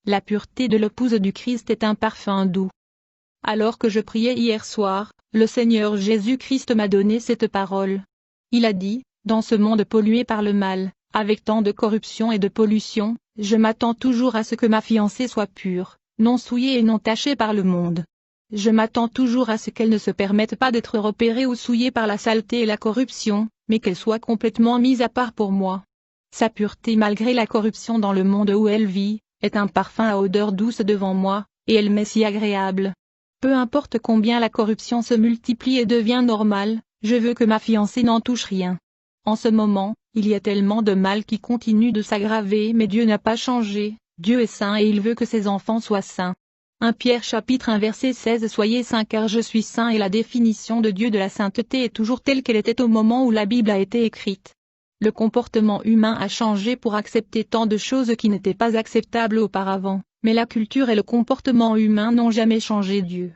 La pureté de l'épouse du Christ est un parfum doux. Alors que je priais hier soir, le Seigneur Jésus-Christ m'a donné cette parole. Il a dit, dans ce monde pollué par le mal, avec tant de corruption et de pollution, je m'attends toujours à ce que ma fiancée soit pure, non souillée et non tachée par le monde. Je m'attends toujours à ce qu'elle ne se permette pas d'être repérée ou souillée par la saleté et la corruption, mais qu'elle soit complètement mise à part pour moi. Sa pureté malgré la corruption dans le monde où elle vit, est un parfum à odeur douce devant moi, et elle m'est si agréable. Peu importe combien la corruption se multiplie et devient normale, je veux que ma fiancée n'en touche rien. En ce moment, il y a tellement de mal qui continue de s'aggraver mais Dieu n'a pas changé, Dieu est saint et il veut que ses enfants soient saints. 1 Pierre chapitre 1 verset 16 Soyez saints car je suis saint et la définition de Dieu de la sainteté est toujours telle qu'elle était au moment où la Bible a été écrite. Le comportement humain a changé pour accepter tant de choses qui n'étaient pas acceptables auparavant, mais la culture et le comportement humain n'ont jamais changé Dieu.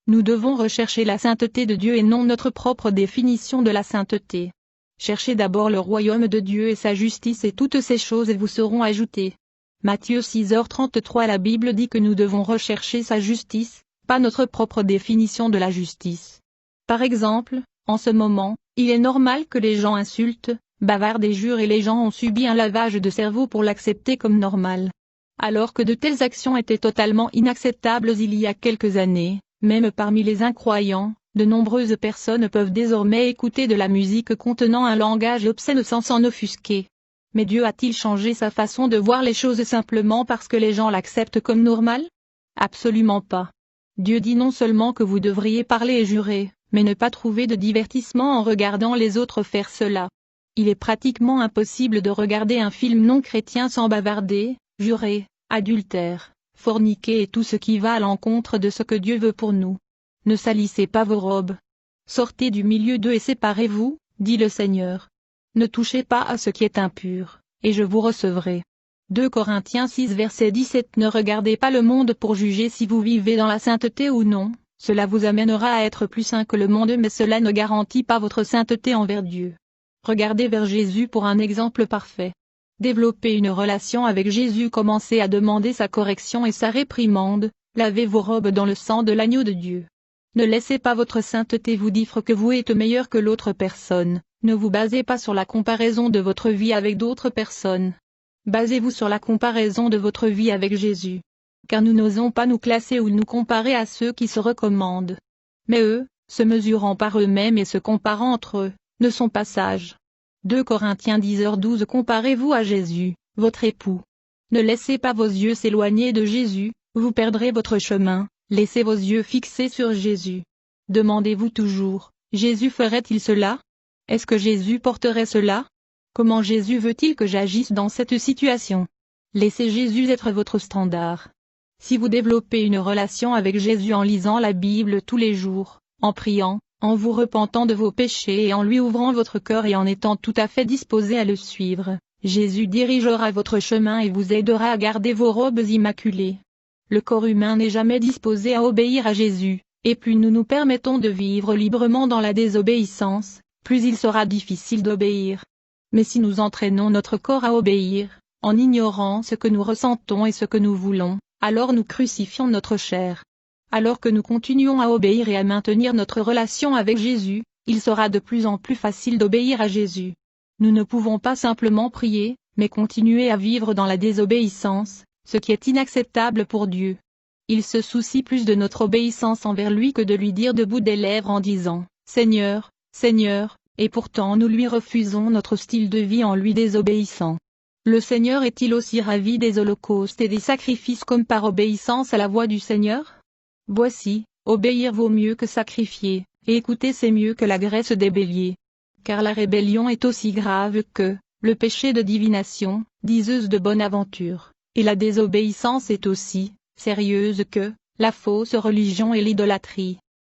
Nous devons rechercher la sainteté de Dieu et non notre propre définition de la sainteté. Cherchez d'abord le royaume de Dieu et sa justice et toutes ces choses vous seront ajoutées. Matthieu 6h33 La Bible dit que nous devons rechercher sa justice, pas notre propre définition de la justice. Par exemple, en ce moment, il est normal que les gens insultent, bavardent et jurent et les gens ont subi un lavage de cerveau pour l'accepter comme normal. Alors que de telles actions étaient totalement inacceptables il y a quelques années, même parmi les incroyants, de nombreuses personnes peuvent désormais écouter de la musique contenant un langage obscène sans s'en offusquer. Mais Dieu a-t-il changé sa façon de voir les choses simplement parce que les gens l'acceptent comme normal? Absolument pas. Dieu dit non seulement que vous devriez parler et jurer, mais ne pas trouver de divertissement en regardant les autres faire cela. Il est pratiquement impossible de regarder un film non chrétien sans bavarder, jurer, adultère, forniquer et tout ce qui va à l'encontre de ce que Dieu veut pour nous. Ne salissez pas vos robes. Sortez du milieu d'eux et séparez-vous, dit le Seigneur. Ne touchez pas à ce qui est impur, et je vous recevrai. 2 Corinthiens 6 verset 17 Ne regardez pas le monde pour juger si vous vivez dans la sainteté ou non, cela vous amènera à être plus saint que le monde mais cela ne garantit pas votre sainteté envers Dieu. Regardez vers Jésus pour un exemple parfait. Développez une relation avec Jésus commencez à demander sa correction et sa réprimande, lavez vos robes dans le sang de l'agneau de Dieu. Ne laissez pas votre sainteté vous dire que vous êtes meilleur que l'autre personne, ne vous basez pas sur la comparaison de votre vie avec d'autres personnes. Basez-vous sur la comparaison de votre vie avec Jésus. Car nous n'osons pas nous classer ou nous comparer à ceux qui se recommandent. Mais eux, se mesurant par eux-mêmes et se comparant entre eux, ne sont pas sages. 2 Corinthiens 10h12 Comparez-vous à Jésus, votre époux. Ne laissez pas vos yeux s'éloigner de Jésus, vous perdrez votre chemin, laissez vos yeux fixés sur Jésus. Demandez-vous toujours, Jésus ferait-il cela? Est-ce que Jésus porterait cela? Comment Jésus veut-il que j'agisse dans cette situation? Laissez Jésus être votre standard. Si vous développez une relation avec Jésus en lisant la Bible tous les jours, en priant, en vous repentant de vos péchés et en lui ouvrant votre cœur et en étant tout à fait disposé à le suivre, Jésus dirigera votre chemin et vous aidera à garder vos robes immaculées. Le corps humain n'est jamais disposé à obéir à Jésus, et plus nous nous permettons de vivre librement dans la désobéissance, plus il sera difficile d'obéir. Mais si nous entraînons notre corps à obéir, en ignorant ce que nous ressentons et ce que nous voulons, alors nous crucifions notre chair. Alors que nous continuons à obéir et à maintenir notre relation avec Jésus, il sera de plus en plus facile d'obéir à Jésus. Nous ne pouvons pas simplement prier, mais continuer à vivre dans la désobéissance, ce qui est inacceptable pour Dieu. Il se soucie plus de notre obéissance envers lui que de lui dire de bout des lèvres en disant « Seigneur, Seigneur », et pourtant nous lui refusons notre style de vie en lui désobéissant. Le Seigneur est-il aussi ravi des holocaustes et des sacrifices comme par obéissance à la voix du Seigneur? Voici, obéir vaut mieux que sacrifier, et écouter c'est mieux que la graisse des béliers. Car la rébellion est aussi grave que le péché de divination, diseuse de bonne aventure, et la désobéissance est aussi sérieuse que la fausse religion et l'idolâtrie.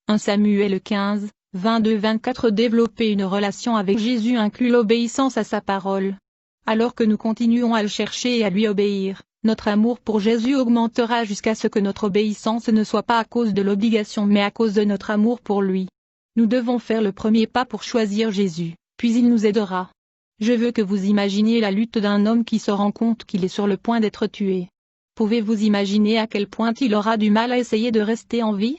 1 Samuel 15, 22-24 Développer une relation avec Jésus inclut l'obéissance à sa parole. Alors que nous continuons à le chercher et à lui obéir, notre amour pour Jésus augmentera jusqu'à ce que notre obéissance ne soit pas à cause de l'obligation mais à cause de notre amour pour lui. Nous devons faire le premier pas pour choisir Jésus, puis il nous aidera. Je veux que vous imaginiez la lutte d'un homme qui se rend compte qu'il est sur le point d'être tué. Pouvez-vous imaginer à quel point il aura du mal à essayer de rester en vie?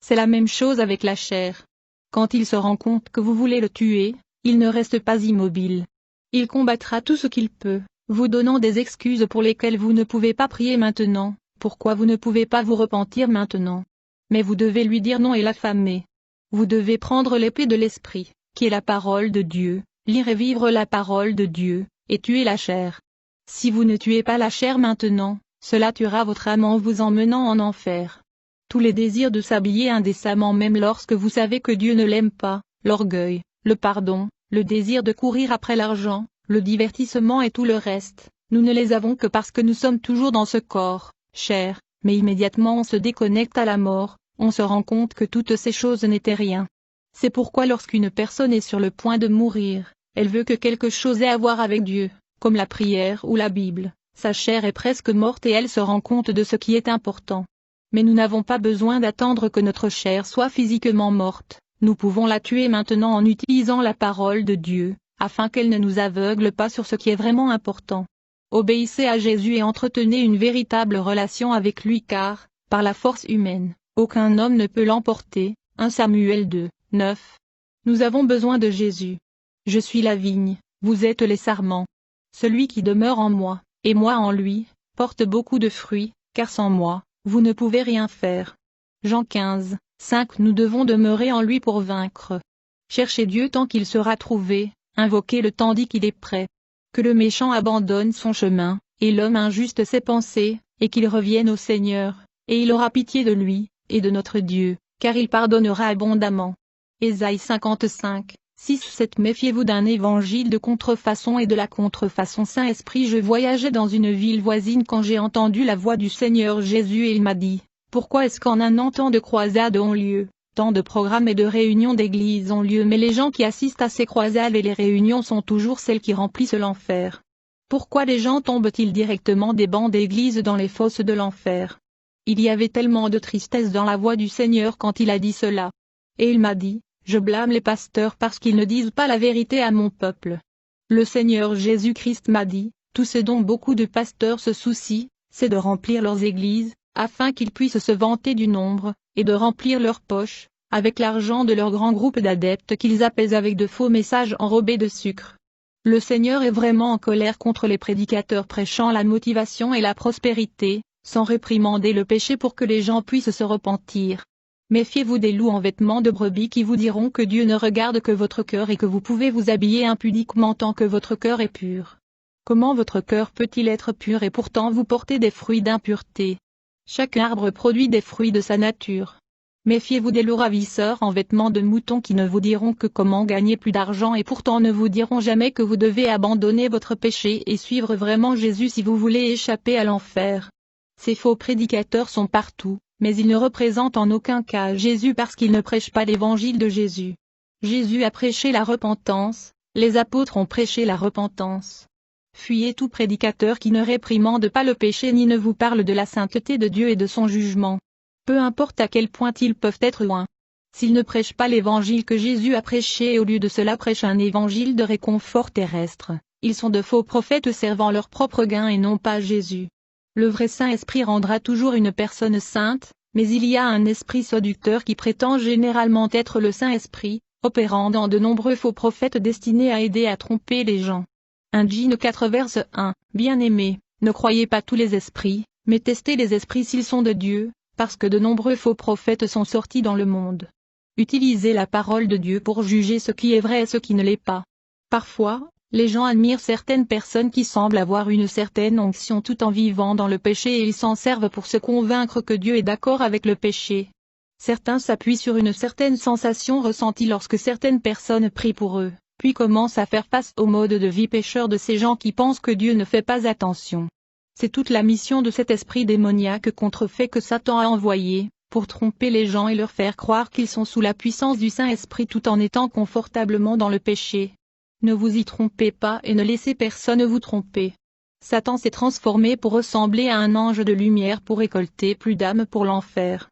C'est la même chose avec la chair. Quand il se rend compte que vous voulez le tuer, il ne reste pas immobile. Il combattra tout ce qu'il peut, vous donnant des excuses pour lesquelles vous ne pouvez pas prier maintenant, pourquoi vous ne pouvez pas vous repentir maintenant. Mais vous devez lui dire non et l'affamer. Vous devez prendre l'épée de l'esprit, qui est la parole de Dieu, lire et vivre la parole de Dieu, et tuer la chair. Si vous ne tuez pas la chair maintenant, cela tuera votre âme en vous emmenant en enfer. Tous les désirs de s'habiller indécemment même lorsque vous savez que Dieu ne l'aime pas, l'orgueil, le pardon, le désir de courir après l'argent, le divertissement et tout le reste, nous ne les avons que parce que nous sommes toujours dans ce corps, chair, mais immédiatement on se déconnecte à la mort, on se rend compte que toutes ces choses n'étaient rien. C'est pourquoi lorsqu'une personne est sur le point de mourir, elle veut que quelque chose ait à voir avec Dieu, comme la prière ou la Bible, sa chair est presque morte et elle se rend compte de ce qui est important. Mais nous n'avons pas besoin d'attendre que notre chair soit physiquement morte, nous pouvons la tuer maintenant en utilisant la parole de Dieu, afin qu'elle ne nous aveugle pas sur ce qui est vraiment important. Obéissez à Jésus et entretenez une véritable relation avec lui car, par la force humaine, aucun homme ne peut l'emporter. 1 Samuel 2, 9. Nous avons besoin de Jésus. Je suis la vigne, vous êtes les sarments. Celui qui demeure en moi, et moi en lui, porte beaucoup de fruits, car sans moi, vous ne pouvez rien faire. Jean 15, 5. Nous devons demeurer en lui pour vaincre. Cherchez Dieu tant qu'il sera trouvé, invoquez-le tandis qu'il est prêt. Que le méchant abandonne son chemin, et l'homme injuste ses pensées, et qu'il revienne au Seigneur, et il aura pitié de lui, et de notre Dieu, car il pardonnera abondamment. Ésaïe 55, 6-7. Méfiez-vous d'un évangile de contrefaçon et de la contrefaçon. Saint-Esprit, je voyageais dans une ville voisine quand j'ai entendu la voix du Seigneur Jésus et il m'a dit, pourquoi est-ce qu'en un an tant de croisades ont lieu, tant de programmes et de réunions d'églises ont lieu mais les gens qui assistent à ces croisades et les réunions sont toujours celles qui remplissent l'enfer? Pourquoi les gens tombent-ils directement des bancs d'église dans les fosses de l'enfer? Il y avait tellement de tristesse dans la voix du Seigneur quand il a dit cela. Et il m'a dit, je blâme les pasteurs parce qu'ils ne disent pas la vérité à mon peuple. Le Seigneur Jésus-Christ m'a dit, tout ce dont beaucoup de pasteurs se soucient, c'est de remplir leurs églises, afin qu'ils puissent se vanter du nombre, et de remplir leurs poches, avec l'argent de leur grand groupe d'adeptes qu'ils apaisent avec de faux messages enrobés de sucre. Le Seigneur est vraiment en colère contre les prédicateurs prêchant la motivation et la prospérité, sans réprimander le péché pour que les gens puissent se repentir. Méfiez-vous des loups en vêtements de brebis qui vous diront que Dieu ne regarde que votre cœur et que vous pouvez vous habiller impudiquement tant que votre cœur est pur. Comment votre cœur peut-il être pur et pourtant vous porter des fruits d'impureté? Chaque arbre produit des fruits de sa nature. Méfiez-vous des loups ravisseurs en vêtements de mouton qui ne vous diront que comment gagner plus d'argent et pourtant ne vous diront jamais que vous devez abandonner votre péché et suivre vraiment Jésus si vous voulez échapper à l'enfer. Ces faux prédicateurs sont partout, mais ils ne représentent en aucun cas Jésus parce qu'ils ne prêchent pas l'évangile de Jésus. Jésus a prêché la repentance, les apôtres ont prêché la repentance. Fuyez tout prédicateur qui ne réprimande pas le péché ni ne vous parle de la sainteté de Dieu et de son jugement. Peu importe à quel point ils peuvent être loin. S'ils ne prêchent pas l'évangile que Jésus a prêché et au lieu de cela prêchent un évangile de réconfort terrestre, ils sont de faux prophètes servant leur propre gain et non pas Jésus. Le vrai Saint-Esprit rendra toujours une personne sainte, mais il y a un esprit séducteur qui prétend généralement être le Saint-Esprit, opérant dans de nombreux faux prophètes destinés à aider à tromper les gens. 1 Jean 4 verse 1. Bien-aimés, ne croyez pas tous les esprits, mais testez les esprits s'ils sont de Dieu, parce que de nombreux faux prophètes sont sortis dans le monde. Utilisez la parole de Dieu pour juger ce qui est vrai et ce qui ne l'est pas. Parfois, les gens admirent certaines personnes qui semblent avoir une certaine onction tout en vivant dans le péché et ils s'en servent pour se convaincre que Dieu est d'accord avec le péché. Certains s'appuient sur une certaine sensation ressentie lorsque certaines personnes prient pour eux, puis commencent à faire face au mode de vie pécheur de ces gens qui pensent que Dieu ne fait pas attention. C'est toute la mission de cet esprit démoniaque contrefait que Satan a envoyé, pour tromper les gens et leur faire croire qu'ils sont sous la puissance du Saint-Esprit tout en étant confortablement dans le péché. Ne vous y trompez pas et ne laissez personne vous tromper. Satan s'est transformé pour ressembler à un ange de lumière pour récolter plus d'âmes pour l'enfer.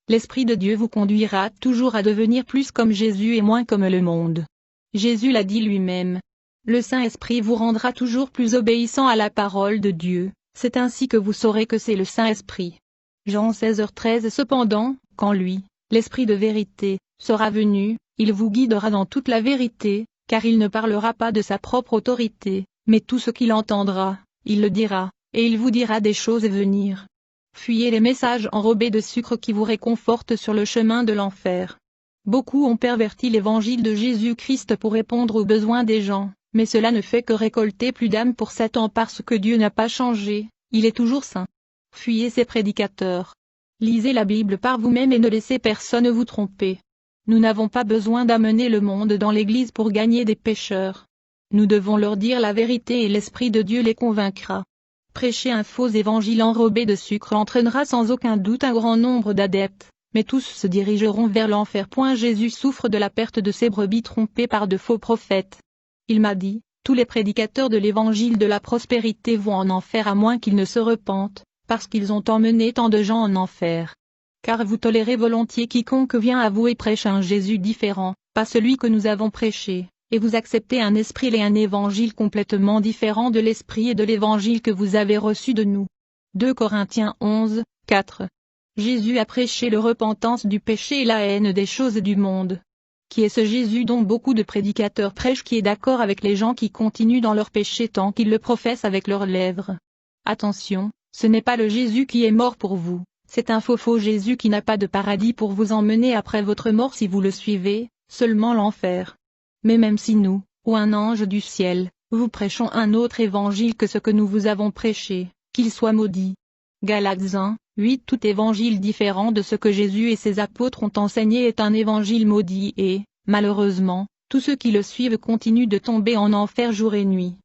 L'Esprit de Dieu vous conduira toujours à devenir plus comme Jésus et moins comme le monde. Jésus l'a dit lui-même. Le Saint-Esprit vous rendra toujours plus obéissant à la parole de Dieu, C'est ainsi que vous saurez que c'est le Saint-Esprit. Jean 16h13. Cependant, quand lui, l'Esprit de vérité, sera venu, il vous guidera dans toute la vérité, car il ne parlera pas de sa propre autorité, mais tout ce qu'il entendra, il le dira, et il vous dira des choses à venir. Fuyez les messages enrobés de sucre qui vous réconfortent sur le chemin de l'enfer. Beaucoup ont perverti l'évangile de Jésus-Christ pour répondre aux besoins des gens, mais cela ne fait que récolter plus d'âmes pour Satan parce que Dieu n'a pas changé, il est toujours saint. Fuyez ces prédicateurs. Lisez la Bible par vous-même et ne laissez personne vous tromper. Nous n'avons pas besoin d'amener le monde dans l'Église pour gagner des pécheurs. Nous devons leur dire la vérité et l'Esprit de Dieu les convaincra. Prêcher un faux évangile enrobé de sucre entraînera sans aucun doute un grand nombre d'adeptes, mais tous se dirigeront vers l'enfer. Jésus souffre de la perte de ses brebis trompées par de faux prophètes. Il m'a dit, tous les prédicateurs de l'évangile de la prospérité vont en enfer à moins qu'ils ne se repentent, parce qu'ils ont emmené tant de gens en enfer. Car vous tolérez volontiers quiconque vient à vous et prêche un Jésus différent, pas celui que nous avons prêché, et vous acceptez un esprit et un évangile complètement différents de l'esprit et de l'évangile que vous avez reçu de nous. 2 Corinthiens 11, 4. Jésus a prêché le repentance du péché et la haine des choses du monde. Qui est ce Jésus dont beaucoup de prédicateurs prêchent, qui est d'accord avec les gens qui continuent dans leur péché tant qu'ils le professent avec leurs lèvres? Attention, ce n'est pas le Jésus qui est mort pour vous, c'est un faux Jésus qui n'a pas de paradis pour vous emmener après votre mort si vous le suivez, seulement l'enfer. Mais même si nous, ou un ange du ciel, vous prêchons un autre évangile que ce que nous vous avons prêché, qu'il soit maudit. Galates 1, 8. Tout évangile différent de ce que Jésus et ses apôtres ont enseigné est un évangile maudit et, malheureusement, tous ceux qui le suivent continuent de tomber en enfer jour et nuit.